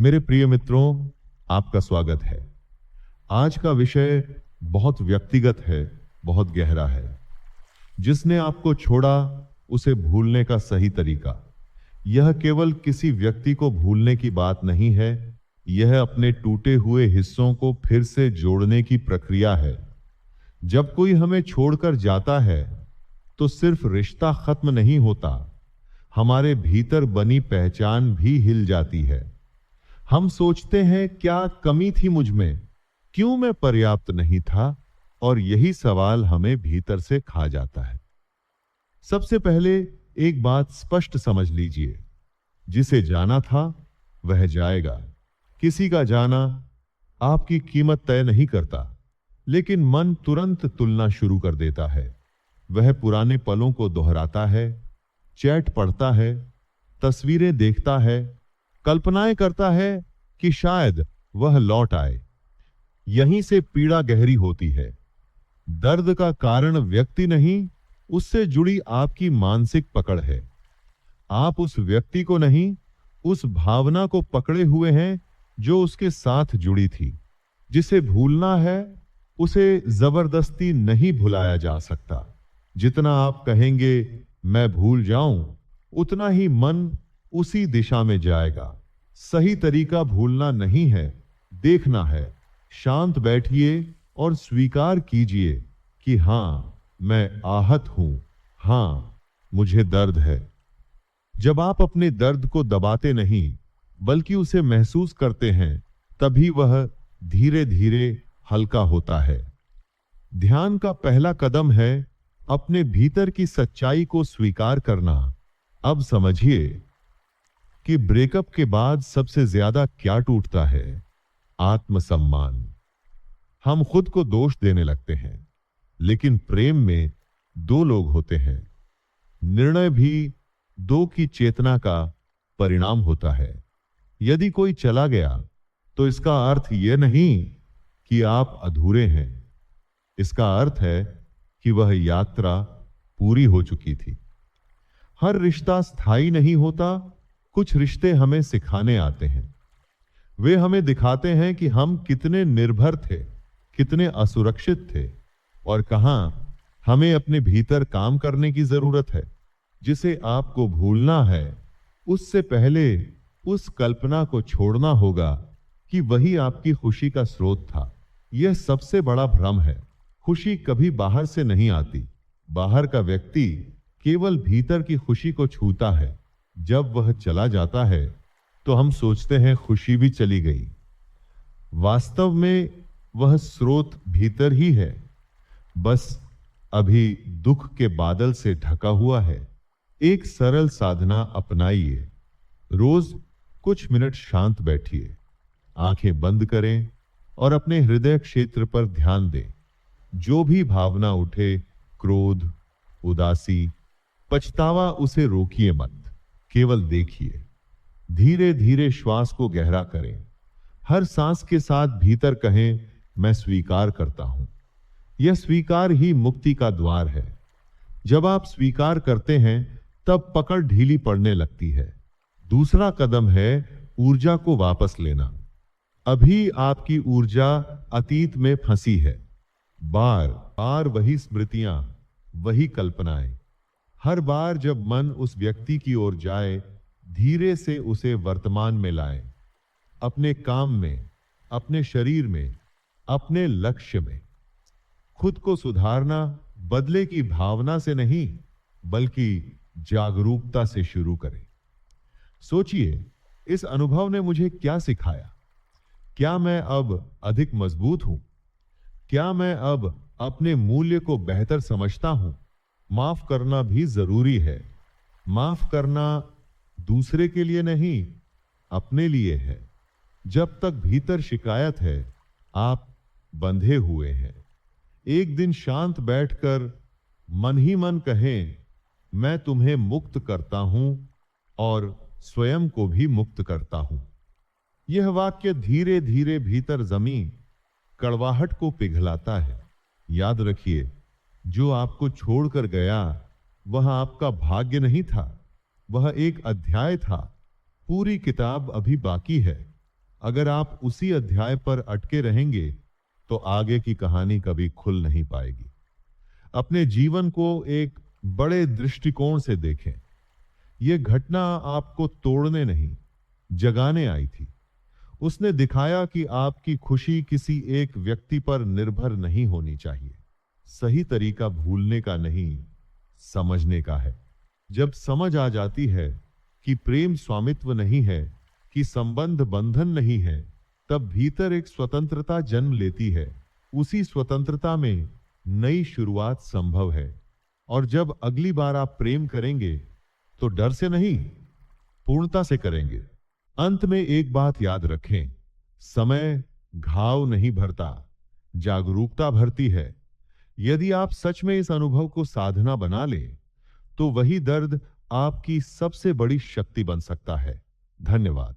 मेरे प्रिय मित्रों, आपका स्वागत है। आज का विषय बहुत व्यक्तिगत है, बहुत गहरा है। जिसने आपको छोड़ा उसे भूलने का सही तरीका। यह केवल किसी व्यक्ति को भूलने की बात नहीं है, यह अपने टूटे हुए हिस्सों को फिर से जोड़ने की प्रक्रिया है। जब कोई हमें छोड़कर जाता है तो सिर्फ रिश्ता खत्म नहीं होता, हमारे भीतर बनी पहचान भी हिल जाती है। हम सोचते हैं, क्या कमी थी मुझ में, क्यों मैं पर्याप्त नहीं था, और यही सवाल हमें भीतर से खा जाता है। सबसे पहले एक बात स्पष्ट समझ लीजिए, जिसे जाना था वह जाएगा। किसी का जाना आपकी कीमत तय नहीं करता, लेकिन मन तुरंत तुलना शुरू कर देता है। वह पुराने पलों को दोहराता है, चैट पढ़ता है, तस्वीरें देखता है, कल्पनाएं करता है कि शायद वह लौट आए। यहीं से पीड़ा गहरी होती है। दर्द का कारण व्यक्ति नहीं, उससे जुड़ी आपकी मानसिक पकड़ है। आप उस व्यक्ति को नहीं, उस भावना को पकड़े हुए हैं जो उसके साथ जुड़ी थी। जिसे भूलना है उसे जबरदस्ती नहीं भुलाया जा सकता। जितना आप कहेंगे मैं भूल जाऊं, उतना ही मन उसी दिशा में जाएगा। सही तरीका भूलना नहीं है, देखना है। शांत बैठिए और स्वीकार कीजिए कि हां, मैं आहत हूं, हां, मुझे दर्द है। जब आप अपने दर्द को दबाते नहीं, बल्कि उसे महसूस करते हैं, तभी वह धीरे धीरे हल्का होता है। ध्यान का पहला कदम है अपने भीतर की सच्चाई को स्वीकार करना। अब समझिए कि ब्रेकअप के बाद सबसे ज्यादा क्या टूटता है? आत्मसम्मान। हम खुद को दोष देने लगते हैं, लेकिन प्रेम में दो लोग होते हैं। निर्णय भी दो की चेतना का परिणाम होता है। यदि कोई चला गया तो इसका अर्थ यह नहीं कि आप अधूरे हैं। इसका अर्थ है कि वह यात्रा पूरी हो चुकी थी। हर रिश्ता स्थायी नहीं होता। कुछ रिश्ते हमें सिखाने आते हैं। वे हमें दिखाते हैं कि हम कितने निर्भर थे, कितने असुरक्षित थे, और कहां हमें अपने भीतर काम करने की जरूरत है। जिसे आपको भूलना है, उससे पहले उस कल्पना को छोड़ना होगा कि वही आपकी खुशी का स्रोत था। यह सबसे बड़ा भ्रम है। खुशी कभी बाहर से नहीं आती। बाहर का व्यक्ति केवल भीतर की खुशी को छूता है। जब वह चला जाता है तो हम सोचते हैं खुशी भी चली गई। वास्तव में वह स्रोत भीतर ही है, बस अभी दुख के बादल से ढका हुआ है। एक सरल साधना अपनाइए। रोज कुछ मिनट शांत बैठिए, आंखें बंद करें और अपने हृदय क्षेत्र पर ध्यान दें। जो भी भावना उठे, क्रोध, उदासी, पछतावा, उसे रोकिए मत, केवल देखिए। धीरे धीरे श्वास को गहरा करें। हर सांस के साथ भीतर कहें, मैं स्वीकार करता हूं। यह स्वीकार ही मुक्ति का द्वार है। जब आप स्वीकार करते हैं तब पकड़ ढीली पड़ने लगती है। दूसरा कदम है ऊर्जा को वापस लेना। अभी आपकी ऊर्जा अतीत में फंसी है। बार बार वही स्मृतियां, वही कल्पनाएं। हर बार जब मन उस व्यक्ति की ओर जाए, धीरे से उसे वर्तमान में लाएं। अपने काम में, अपने शरीर में, अपने लक्ष्य में। खुद को सुधारना बदले की भावना से नहीं, बल्कि जागरूकता से शुरू करें। सोचिए, इस अनुभव ने मुझे क्या सिखाया? क्या मैं अब अधिक मजबूत हूं? क्या मैं अब अपने मूल्य को बेहतर समझता हूं? माफ करना भी जरूरी है। माफ करना दूसरे के लिए नहीं, अपने लिए है। जब तक भीतर शिकायत है, आप बंधे हुए हैं। एक दिन शांत बैठकर मन ही मन कहें, मैं तुम्हें मुक्त करता हूं और स्वयं को भी मुक्त करता हूं। यह वाक्य धीरे धीरे भीतर जमी कड़वाहट को पिघलाता है। याद रखिए, जो आपको छोड़कर गया वह आपका भाग्य नहीं था, वह एक अध्याय था। पूरी किताब अभी बाकी है। अगर आप उसी अध्याय पर अटके रहेंगे तो आगे की कहानी कभी खुल नहीं पाएगी। अपने जीवन को एक बड़े दृष्टिकोण से देखें। यह घटना आपको तोड़ने नहीं, जगाने आई थी। उसने दिखाया कि आपकी खुशी किसी एक व्यक्ति पर निर्भर नहीं होनी चाहिए। सही तरीका भूलने का नहीं, समझने का है। जब समझ आ जाती है कि प्रेम स्वामित्व नहीं है, कि संबंध बंधन नहीं है, तब भीतर एक स्वतंत्रता जन्म लेती है। उसी स्वतंत्रता में नई शुरुआत संभव है। और जब अगली बार आप प्रेम करेंगे तो डर से नहीं, पूर्णता से करेंगे। अंत में एक बात याद रखें, समय घाव नहीं भरता, जागरूकता भरती है। यदि आप सच में इस अनुभव को साधना बना लें तो वही दर्द आपकी सबसे बड़ी शक्ति बन सकता है। धन्यवाद।